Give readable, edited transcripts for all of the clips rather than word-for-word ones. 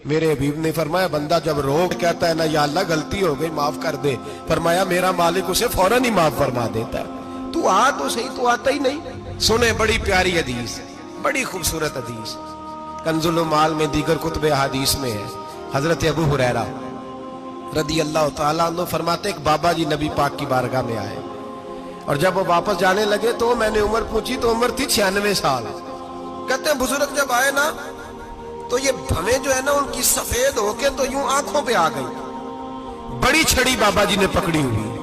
میرے حبیب نے فرمایا بندہ جب رو کہتا ہے نا یا اللہ غلطی ہو گئی معاف کر دے، فرمایا میرا مالک اسے فوراً ہی معاف فرما دیتا ہے۔ تو آ تو صحیح، تو آتا ہی نہیں۔ سنیں بڑی پیاری حدیث، بڑی خوبصورت حدیث، کنز المال میں دیگر کتب احادیث میں ہے۔ حضرت ابو ہریرہ رضی اللہ تعالیٰ عنہ فرماتے ایک بابا جی نبی پاک کی بارگاہ میں آئے، اور جب وہ واپس جانے لگے تو میں نے عمر پوچھی تو عمر تھی 96 سال۔ کہتے ہیں بزرگ جب آئے نا تو یہ بھویں جو ہے نا ان کی سفید ہو کے تو یوں آنکھوں پہ آ گئی۔ بڑی چھڑی بابا جی نے پکڑی ہوئی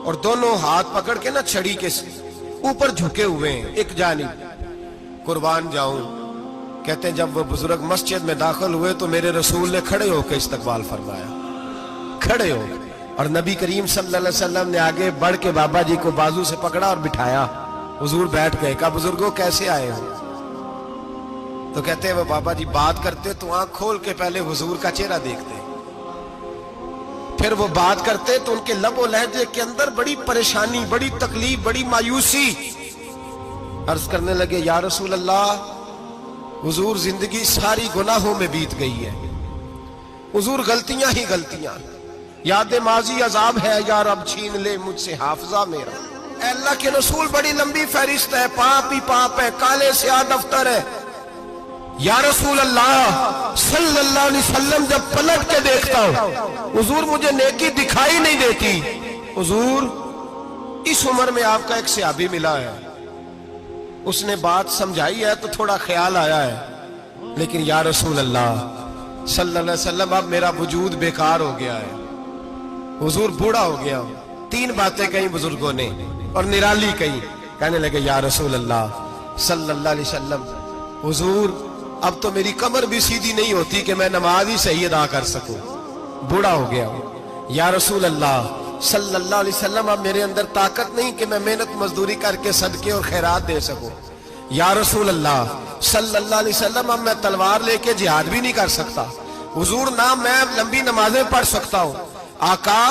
اور دونوں ہاتھ پکڑ کے نا چھڑی کے اوپر جھکے ہوئے ہیں ایک جانب، قربان جاؤں۔ کہتے ہیں جب وہ بزرگ مسجد میں داخل ہوئے تو میرے رسول نے کھڑے ہو کے استقبال فرمایا، کھڑے ہو، اور نبی کریم صلی اللہ علیہ وسلم نے آگے بڑھ کے بابا جی کو بازو سے پکڑا اور بٹھایا۔ حضور بیٹھ گئے، کہا بزرگوں کیسے آئے ہو؟ تو کہتے ہیں وہ بابا جی بات کرتے تو آنکھ کھول کے پہلے حضور کا چہرہ دیکھتے، پھر وہ بات کرتے تو ان کے لب و لہجے کے اندر بڑی پریشانی، بڑی تکلیف، بڑی مایوسی۔ عرض کرنے لگے یا رسول اللہ، حضور زندگی ساری گناہوں میں بیت گئی ہے، حضور غلطیاں ہی غلطیاں، یاد ماضی عذاب ہے، یا رب چھین لے مجھ سے حافظہ میرا۔ اے اللہ کے رسول بڑی لمبی فہرست ہے، پاپ ہی پاپ ہے، کالے سیاہ دفتر ہے۔ یا رسول اللہ صلی اللہ علیہ وسلم جب پلٹ کے دیکھتا ہوں حضور مجھے نیکی دکھائی نہیں دیتی۔ حضور اس عمر میں آپ کا ایک صحابی ملا ہے، اس نے بات سمجھائی ہے تو تھوڑا خیال آیا ہے، لیکن یا رسول اللہ صلی اللہ علیہ وسلم اب میرا وجود بیکار ہو گیا ہے، حضور بوڑھا ہو گیا ہوں۔ تین باتیں کہیں بزرگوں نے اور نرالی کہیں، کہنے لگے یا رسول اللہ صلی اللہ علیہ وسلم، حضور اب تو میری کمر بھی سیدھی نہیں ہوتی کہ میں نماز ہی صحیح ادا کر سکوں، بوڑھا ہو گیا ہوں۔ یا رسول اللہ صلی اللہ علیہ وسلم اب میرے اندر طاقت نہیں کہ میں محنت مزدوری کر کے صدقے اور خیرات دے سکوں۔ یا رسول اللہ صلی اللہ علیہ وسلم اب میں تلوار لے کے جہاد بھی نہیں کر سکتا، حضور نہ میں لمبی نمازیں پڑھ سکتا ہوں، آقا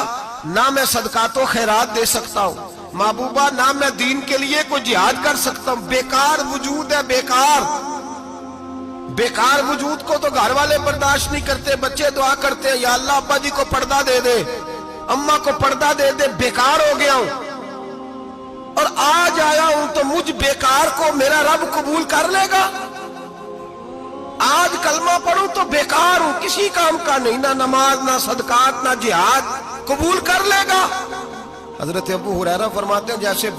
نہ میں صدقات و خیرات دے سکتا ہوں، محبوبہ نہ میں دین کے لیے کوئی جہاد کر سکتا ہوں، بیکار وجود ہے، بیکار وجود کو تو گھر والے برداشت نہیں کرتے، بچے دعا کرتے ہیں یا اللہ ابا جی کو پردہ دے دے، اماں کو پردہ دے دے، بیکار ہو گیا ہوں، اور آج آیا ہوں تو مجھ بیکار کو میرا رب قبول کر لے گا؟ آج کلمہ پڑھوں تو بیکار ہوں، کسی کام کا نہیں، نہ نماز نہ صدقات نہ جہاد، قبول کر لے گا؟ حضرت ابو ہریرہ فرماتے ہیں جیسے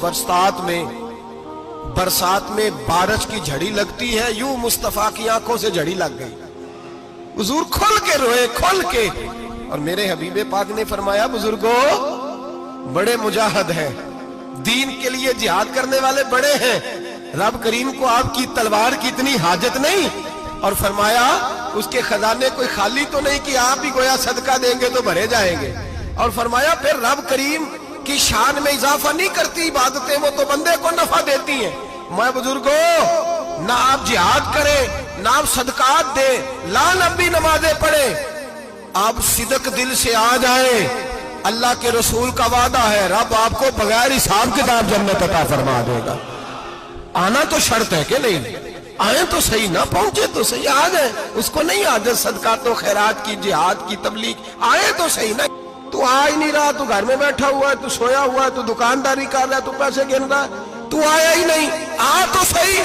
برسات میں بارش کی جھڑی لگتی ہے، یوں مصطفیٰ کی آنکھوں سے جھڑی لگ گئی، حضور کھل کے روئے، کھل کے۔ اور میرے حبیب پاک نے فرمایا بزرگوں بڑے مجاہد ہیں، دین کے لیے جہاد کرنے والے بڑے ہیں، رب کریم کو آپ کی تلوار کی اتنی حاجت نہیں، اور فرمایا اس کے خزانے کوئی خالی تو نہیں کہ آپ ہی گویا صدقہ دیں گے تو بھرے جائیں گے، اور فرمایا پھر رب کریم کی شان میں اضافہ نہیں کرتی عبادتیں، وہ تو بندے کو نفع دیتی ہیں۔ میں بزرگوں نہ آپ جہاد کریں نہ آپ صدقات دیں، لا نبی نمازیں پڑھیں، آپ صدق دل سے آ جائیں، اللہ کے رسول کا وعدہ ہے رب آپ کو بغیر حساب کتاب جنت عطا فرما دے گا۔ آنا تو شرط ہے کہ نہیں؟ آئیں تو صحیح، نہ پہنچے تو صحیح، آ جائیں، اس کو نہیں عادت صدقات و خیرات کی، جہاد کی تبلیغ، آئے تو صحیح نا۔ تو آ ہی نہیں رہا، تو گھر میں بیٹھا ہوا ہے، تو سویا ہوا ہے، تو دکانداری کر رہا ہے، تو پیسے گن رہا ہے، تو آیا ہی نہیں، آ تو صحیح۔